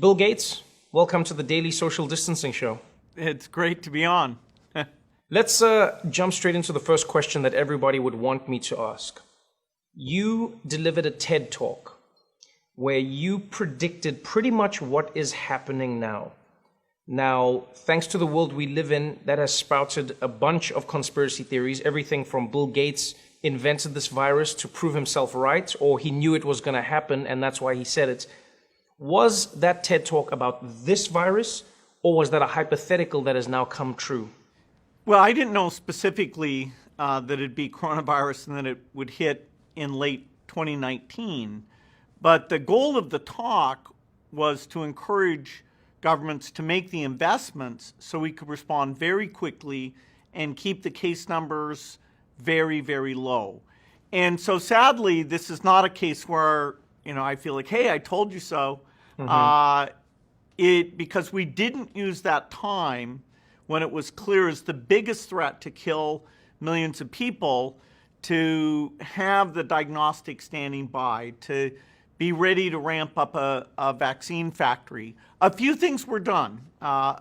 Bill Gates, welcome to the Daily Social Distancing Show. It's great to be on. Let's jump straight into the first question that everybody would want me to ask. You delivered a TED Talk where you predicted pretty much what is happening now. Now, thanks to the world we live in, that has sprouted a bunch of conspiracy theories, everything from Bill Gates invented this virus to prove himself right, or he knew it was going to happen and that's why he said it. Was that TED Talk about this virus, or was that a hypothetical that has now come true? Well, I didn't know specifically that it'd be coronavirus and that it would hit in late 2019. But the goal of the talk was to encourage governments to make the investments so we could respond very quickly and keep the case numbers very, very low. And so sadly, this is not a case where, I feel like, hey, I told you so. Because we didn't use that time when it was clear as the biggest threat to kill millions of people to have the diagnostic standing by, to be ready to ramp up a vaccine factory. A few things were done.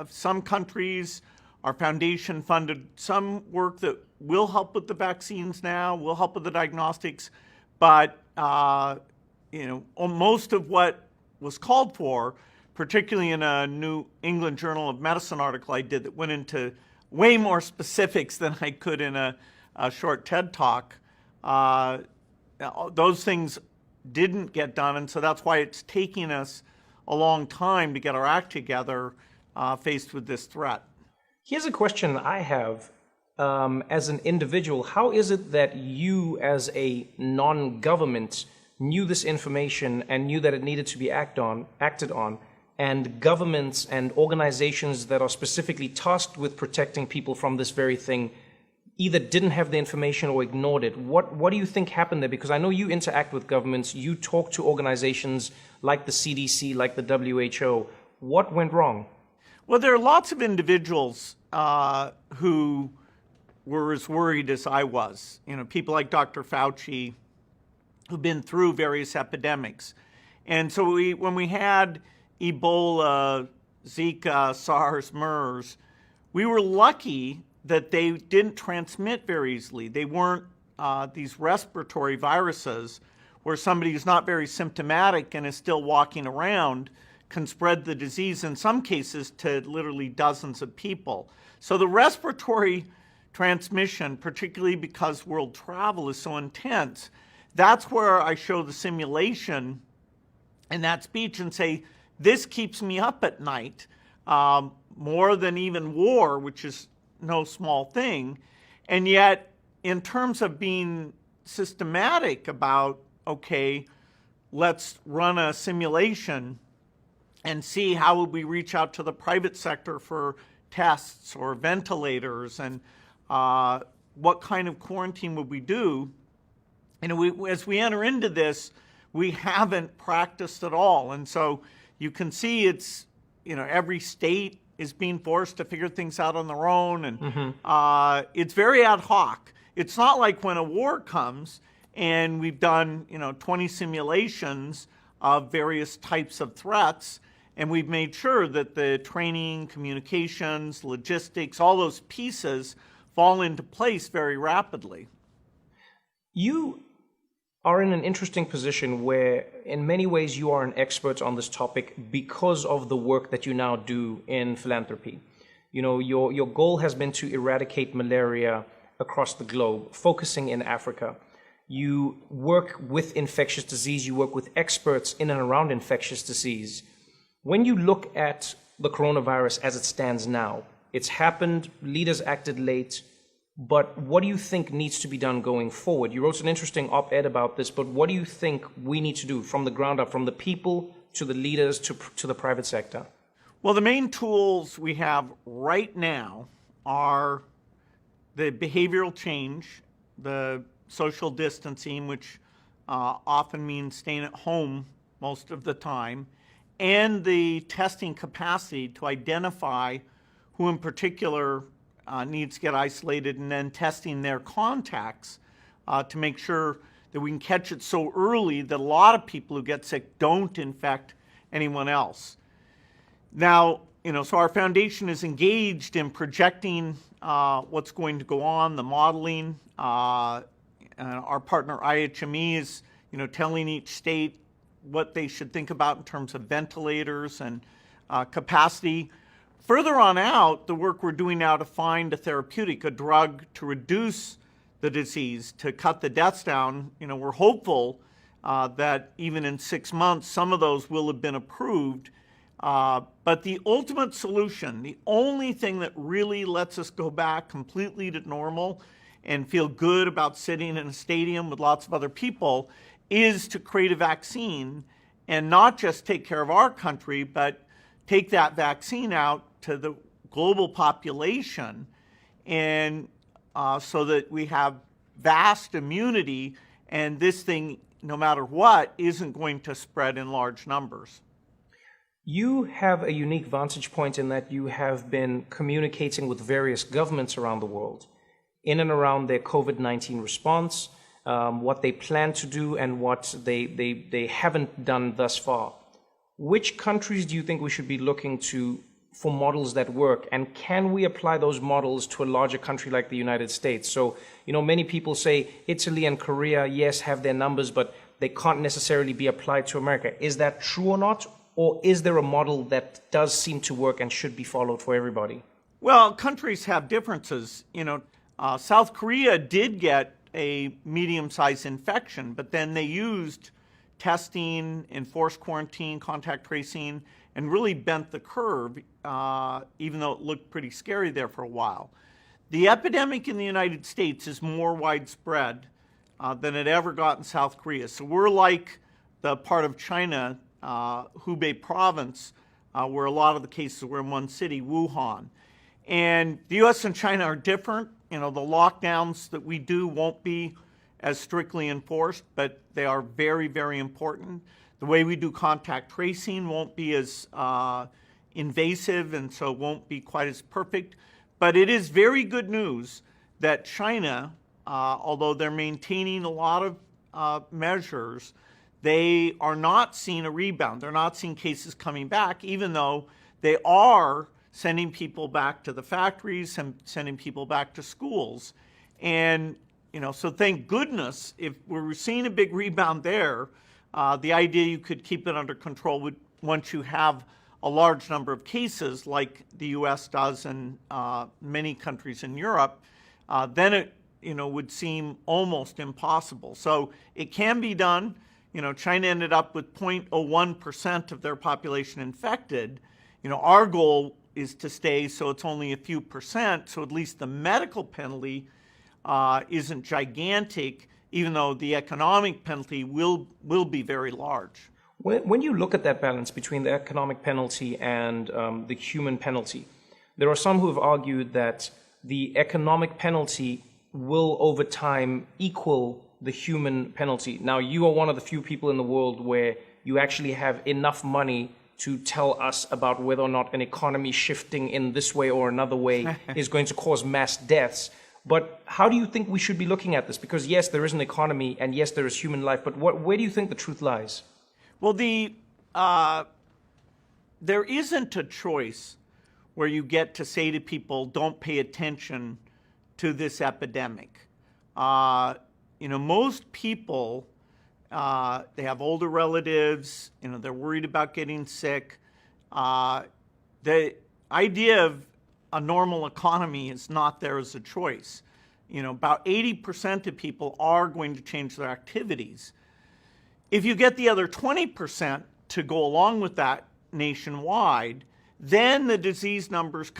Some countries, our foundation funded some work that will help with the vaccines now, will help with the diagnostics, but most of what was called for, particularly in a New England Journal of Medicine article I did that went into way more specifics than I could in a short TED Talk, those things didn't get done, and so that's why it's taking us a long time to get our act together faced with this threat. Here's a question I have as an individual. How is it that you, as a non-government, knew this information and knew that it needed to be acted on, and governments and organizations that are specifically tasked with protecting people from this very thing either didn't have the information or ignored it? What do you think happened there? Because I know you interact with governments, you talk to organizations like the CDC, like the WHO. What went wrong? Well, there are lots of individuals who were as worried as I was. People like Dr. Fauci, who've been through various epidemics. And so when we had Ebola, Zika, SARS, MERS, we were lucky that they didn't transmit very easily. They weren't these respiratory viruses where somebody who's not very symptomatic and is still walking around can spread the disease in some cases to literally dozens of people. So the respiratory transmission, particularly because world travel is so intense, that's where I show the simulation in that speech and say, this keeps me up at night more than even war, which is no small thing. And yet, in terms of being systematic about, okay, let's run a simulation and see how would we reach out to the private sector for tests or ventilators, and what kind of quarantine would we do? As we enter into this, we haven't practiced at all. And so you can see it's, every state is being forced to figure things out on their own. And it's very ad hoc. It's not like when a war comes and we've done, 20 simulations of various types of threats, and we've made sure that the training, communications, logistics, all those pieces fall into place very rapidly. You are in an interesting position where in many ways you are an expert on this topic because of the work that you now do in philanthropy. Your goal has been to eradicate malaria across the globe, focusing in Africa. You work with infectious disease, you work with experts in and around infectious disease. When you look at the coronavirus as it stands now, it's happened, leaders acted late, but what do you think needs to be done going forward? You wrote an interesting op-ed about this, but what do you think we need to do from the ground up, from the people to the leaders to the private sector? Well, the main tools we have right now are the behavioral change, the social distancing, which often means staying at home most of the time, and the testing capacity to identify who in particular needs to get isolated, and then testing their contacts to make sure that we can catch it so early that a lot of people who get sick don't infect anyone else. Now, so our foundation is engaged in projecting what's going to go on, the modeling. And our partner IHME is, telling each state what they should think about in terms of ventilators and capacity. Further on out, the work we're doing now to find a therapeutic, a drug to reduce the disease, to cut the deaths down, we're hopeful that even in 6 months, some of those will have been approved. But the ultimate solution, the only thing that really lets us go back completely to normal and feel good about sitting in a stadium with lots of other people, is to create a vaccine and not just take care of our country, but take that vaccine out to the global population, and so that we have vast immunity, and this thing, no matter what, isn't going to spread in large numbers. You have a unique vantage point in that you have been communicating with various governments around the world in and around their COVID-19 response, what they plan to do and what they haven't done thus far. Which countries do you think we should be looking to for models that work? And can we apply those models to a larger country like the United States? So, many people say Italy and Korea, yes, have their numbers, but they can't necessarily be applied to America. Is that true or not? Or is there a model that does seem to work and should be followed for everybody? Well, countries have differences. South Korea did get a medium-sized infection, but then they used testing, enforced quarantine, contact tracing, and really bent the curve, even though it looked pretty scary there for a while. The epidemic in the United States is more widespread than it ever got in South Korea. So we're like the part of China, Hubei province, where a lot of the cases were in one city, Wuhan. And the US and China are different. The lockdowns that we do won't be as strictly enforced, but they are very, very important. The way we do contact tracing won't be as invasive, and so won't be quite as perfect. But it is very good news that China, although they're maintaining a lot of measures, they are not seeing a rebound. They're not seeing cases coming back, even though they are sending people back to the factories and sending people back to schools. And so thank goodness, if we're seeing a big rebound there, the idea you could keep it under control would, once you have a large number of cases like the US does and many countries in Europe, then it would seem almost impossible. So it can be done. China ended up with 0.01% of their population infected. Our goal is to stay so it's only a few percent, so at least the medical penalty isn't gigantic, even though the economic penalty will be very large. When you look at that balance between the economic penalty and the human penalty, there are some who have argued that the economic penalty will over time equal the human penalty. Now, you are one of the few people in the world where you actually have enough money to tell us about whether or not an economy shifting in this way or another way is going to cause mass deaths. But how do you think we should be looking at this? Because yes, there is an economy and yes, there is human life, but where do you think the truth lies? Well, there isn't a choice where you get to say to people, don't pay attention to this epidemic. Most people, they have older relatives, they're worried about getting sick. The idea of a normal economy is not there as a choice. About 80% of people are going to change their activities. If you get the other 20% to go along with that nationwide, then the disease numbers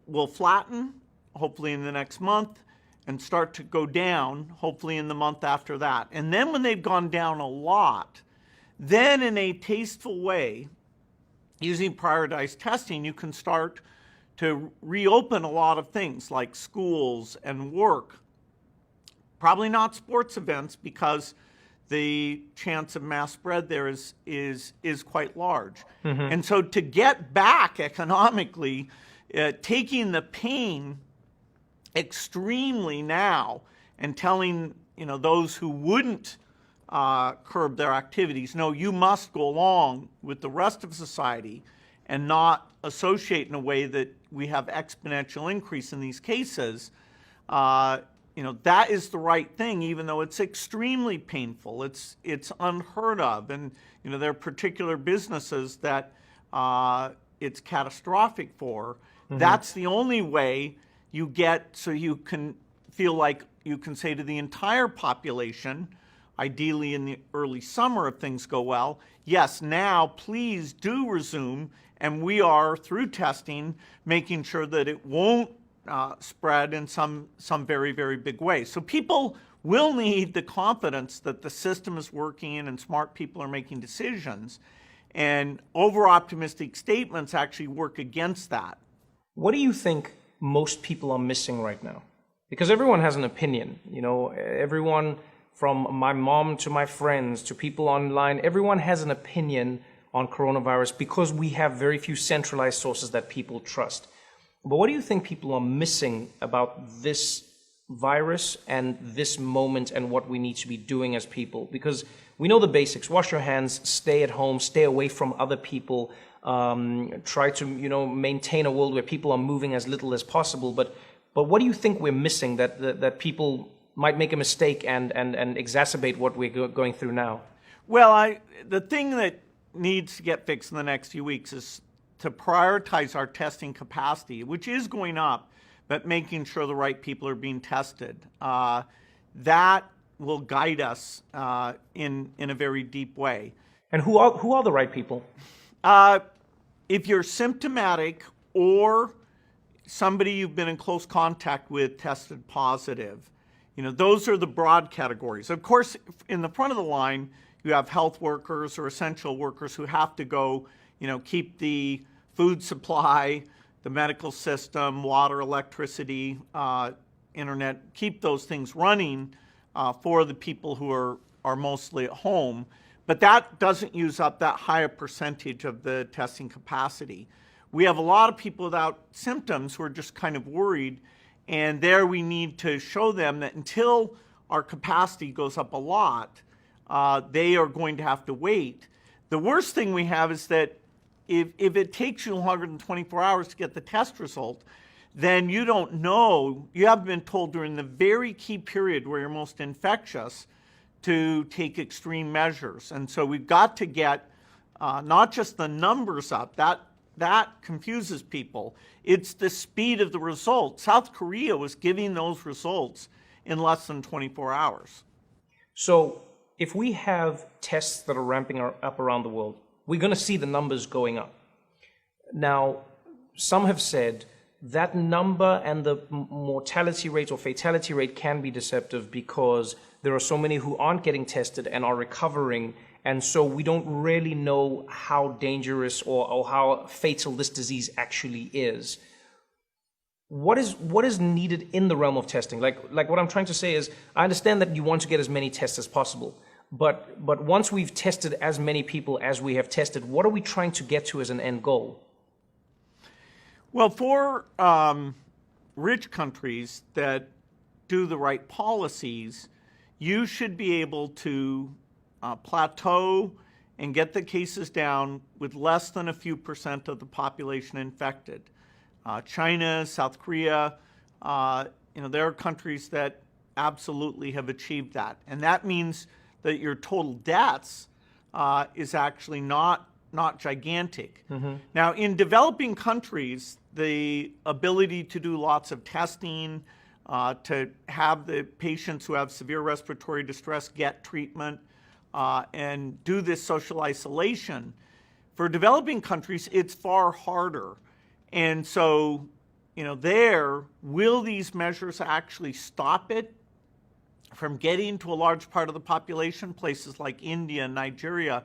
will flatten, hopefully in the next month, and start to go down, hopefully in the month after that. And then when they've gone down a lot, then in a tasteful way, using prioritized testing, you can start to reopen a lot of things like schools and work. Probably not sports events, because the chance of mass spread there is quite large. Mm-hmm. And so to get back economically, taking the pain extremely now and telling those who wouldn't curb their activities, no, you must go along with the rest of society and not associate in a way that we have exponential increase in these cases, that is the right thing, even though it's extremely painful. It's unheard of. And, there are particular businesses that it's catastrophic for. Mm-hmm. That's the only way you get so you can feel like you can say to the entire population, ideally in the early summer if things go well, yes, now please do resume, and we are, through testing, making sure that it won't spread in some very, very big way. So people will need the confidence that the system is working and smart people are making decisions, and over-optimistic statements actually work against that. What do you think most people are missing right now? Because everyone has an opinion, everyone from my mom to my friends to people online, everyone has an opinion on coronavirus because we have very few centralized sources that people trust. But what do you think people are missing about this virus and this moment and what we need to be doing as people? Because we know the basics: wash your hands, stay at home, stay away from other people, try to maintain a world where people are moving as little as possible. But what do you think we're missing that people might make a mistake and exacerbate what we're going through now? Well, the thing that needs to get fixed in the next few weeks is to prioritize our testing capacity, which is going up, but making sure the right people are being tested. That will guide us in a very deep way. And who are the right people? If you're symptomatic or somebody you've been in close contact with tested positive, those are the broad categories. Of course, in the front of the line, you have health workers or essential workers who have to go, keep the food supply, the medical system, water, electricity, internet, keep those things running for the people who are mostly at home. But that doesn't use up that higher percentage of the testing capacity. We have a lot of people without symptoms who are just kind of worried, and there we need to show them that until our capacity goes up a lot, they are going to have to wait. The worst thing we have is that if it takes you longer than 24 hours to get the test result, then you don't know, you haven't been told during the very key period where you're most infectious to take extreme measures. And so we've got to get not just the numbers up, that confuses people. It's the speed of the results. South Korea was giving those results in less than 24 hours. So if we have tests that are ramping up around the world, we're going to see the numbers going up. Now, some have said that number and the mortality rate or fatality rate can be deceptive because there are so many who aren't getting tested and are recovering, and so we don't really know how dangerous or how fatal this disease actually is. What is needed in the realm of testing? Like what I'm trying to say is, I understand that you want to get as many tests as possible, but once we've tested as many people as we have tested, what are we trying to get to as an end goal? Well, for rich countries that do the right policies, you should be able to plateau and get the cases down with less than a few percent of the population infected. China, South Korea, there are countries that absolutely have achieved that. And that means that your total deaths is actually not gigantic. Mm-hmm. Now, in developing countries, the ability to do lots of testing, to have the patients who have severe respiratory distress get treatment, and do this social isolation, for developing countries, it's far harder. And so, will these measures actually stop it from getting to a large part of the population? Places like India and Nigeria.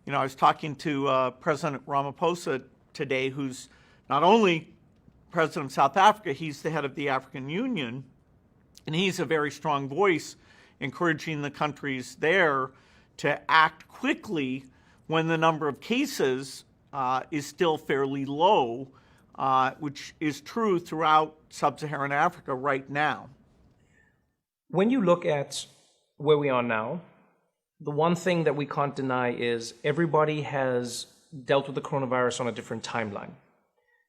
I was talking to President Ramaphosa today, who's not only president of South Africa, he's the head of the African Union, and he's a very strong voice encouraging the countries there to act quickly when the number of cases is still fairly low, which is true throughout sub-Saharan Africa right now. When you look at where we are now, the one thing that we can't deny is everybody has dealt with the coronavirus on a different timeline.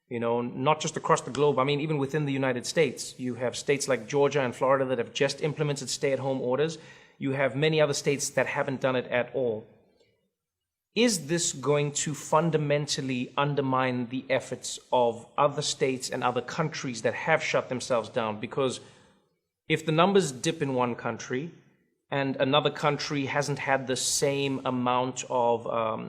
You know, not just across the globe. I mean, even within the United States, you have states like Georgia and Florida that have just implemented stay-at-home orders. You have many other states that haven't done it at all. Is this going to fundamentally undermine the efforts of other states and other countries that have shut themselves down? Because if the numbers dip in one country and another country hasn't had the same amount of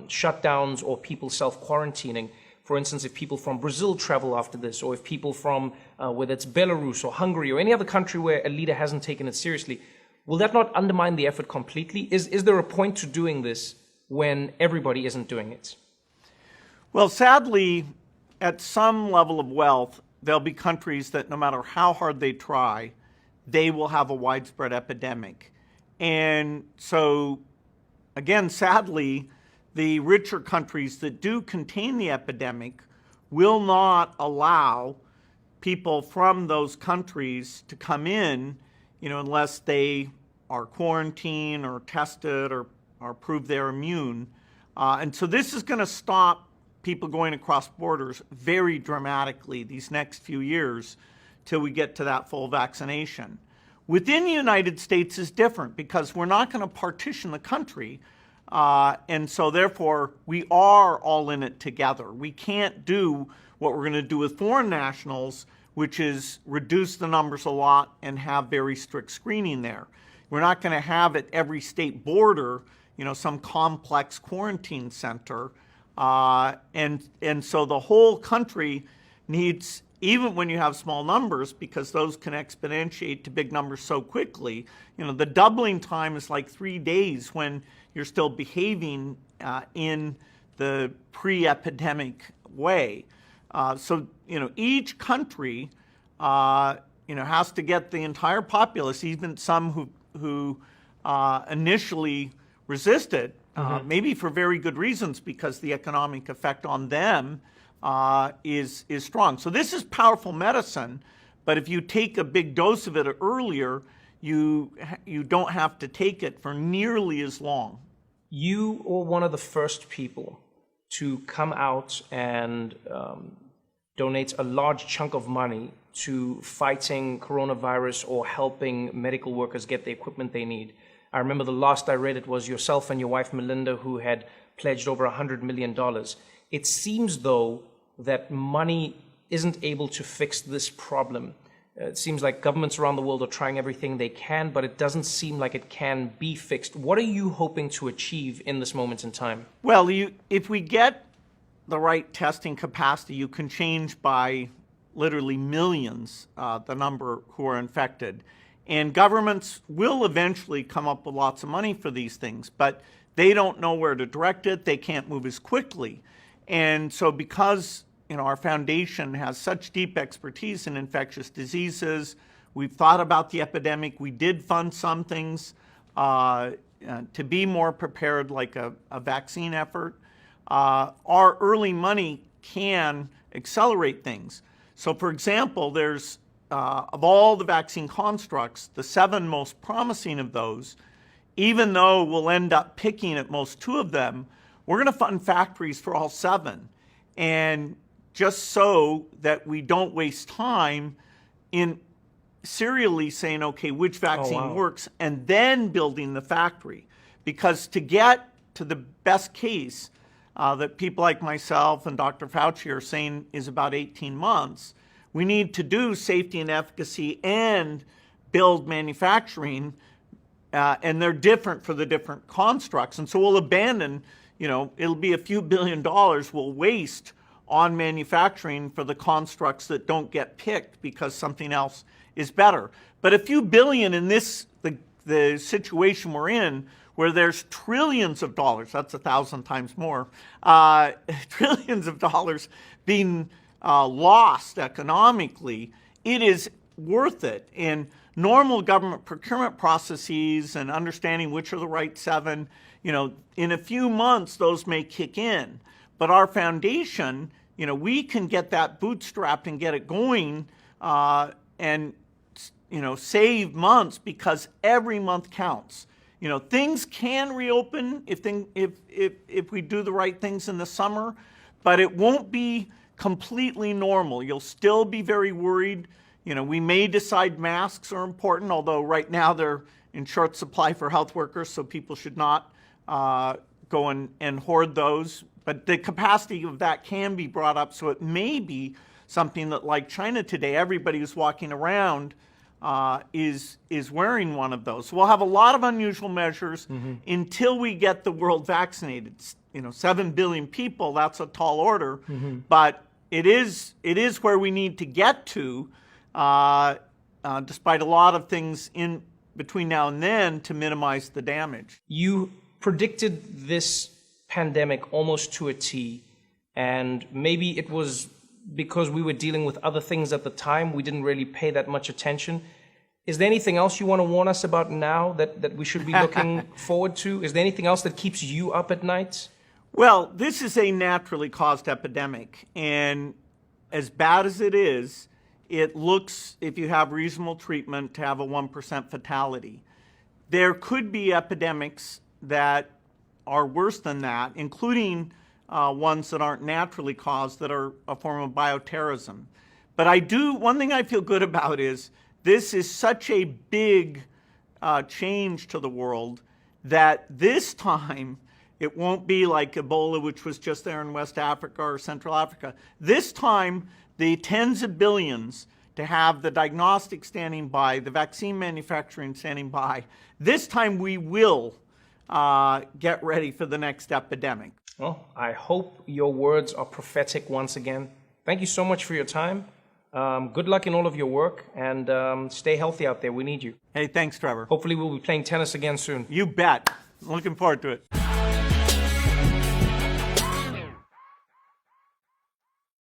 shutdowns or people self-quarantining, for instance, if people from Brazil travel after this, or if people from, whether it's Belarus or Hungary or any other country where a leader hasn't taken it seriously, will that not undermine the effort completely? Is there a point to doing this when everybody isn't doing it? Well, sadly, at some level of wealth, there'll be countries that no matter how hard they try, they will have a widespread epidemic. And so, again, sadly, the richer countries that do contain the epidemic will not allow people from those countries to come in, unless they are quarantined or tested or prove they're immune. And so this is going to stop people going across borders very dramatically these next few years till we get to that full vaccination. Within the United States is different because we're not going to partition the country. And so therefore, we are all in it together. We can't do what we're going to do with foreign nationals, which is reduce the numbers a lot and have very strict screening there. We're not going to have at every state border, some complex quarantine center. And so the whole country needs, even when you have small numbers, because those can exponentiate to big numbers so quickly, the doubling time is like 3 days when you're still behaving in the pre-epidemic way. So each country, has to get the entire populace, even some who initially resisted, maybe for very good reasons, because the economic effect on them is strong. So this is powerful medicine, but if you take a big dose of it earlier, you don't have to take it for nearly as long. You were one of the first people to come out and donate a large chunk of money to fighting coronavirus or helping medical workers get the equipment they need. I remember the last I read it was yourself and your wife Melinda who had pledged over $100 million. It seems though that money isn't able to fix this problem. It seems like governments around the world are trying everything they can, but it doesn't seem like it can be fixed. What are you hoping to achieve in this moment in time? Well, if we get the right testing capacity, you can change by literally millions the number who are infected. And governments will eventually come up with lots of money for these things, but they don't know where to direct it. They can't move as quickly. And so because our foundation has such deep expertise in infectious diseases, we've thought about the epidemic. We did fund some things to be more prepared, like a vaccine effort. Our early money can accelerate things. So for example, there's of all the vaccine constructs, the 7 most promising of those, even though we'll end up picking at most 2 of them, we're going to fund factories for all 7. And just so that we don't waste time in serially saying, okay, which vaccine works, and then building the factory. Because to get to the best case that people like myself and Dr. Fauci are saying is about 18 months, we need to do safety and efficacy and build manufacturing, and they're different for the different constructs. And so we'll abandon, it'll be a few $1 billion we'll waste on manufacturing for the constructs that don't get picked because something else is better. But a few billion in the situation we're in, where there's trillions of dollars, that's 1,000 times more, trillions of dollars being lost economically, it is worth it. And normal government procurement processes and understanding which are the right 7, in a few months those may kick in. But our foundation, we can get that bootstrapped and get it going and save months because every month counts. things can reopen if we do the right things in the summer, but it won't be completely normal. You'll still be very worried. We may decide masks are important, although right now they're in short supply for health workers, so people should not go and hoard those. But the capacity of that can be brought up, so it may be something that, like China today, everybody who's walking around is wearing one of those. So we'll have a lot of unusual measures until we get the world vaccinated. 7 billion people, that's a tall order, but it is where we need to get to, despite a lot of things in between now and then, to minimize the damage. You predicted this pandemic almost to a T, and maybe it was because we were dealing with other things at the time. We didn't really pay that much attention. Is there anything else you want to warn us about now that we should be looking forward to? Is there anything else that keeps you up at night? Well, this is a naturally caused epidemic, and as bad as it is, it looks, if you have reasonable treatment, to have a 1% fatality. There could be epidemics that are worse than that, including ones that aren't naturally caused, that are a form of bioterrorism. But one thing I feel good about is this is such a big change to the world that this time it won't be like Ebola, which was just there in West Africa or Central Africa. This time, the tens of billions to have the diagnostic standing by, the vaccine manufacturing standing by, this time we will get ready for the next epidemic. Well, I hope your words are prophetic once again. Thank you so much for your time. Good luck in all of your work, and stay healthy out there. We need you. Hey, thanks, Trevor. Hopefully we'll be playing tennis again soon. You bet. Looking forward to it.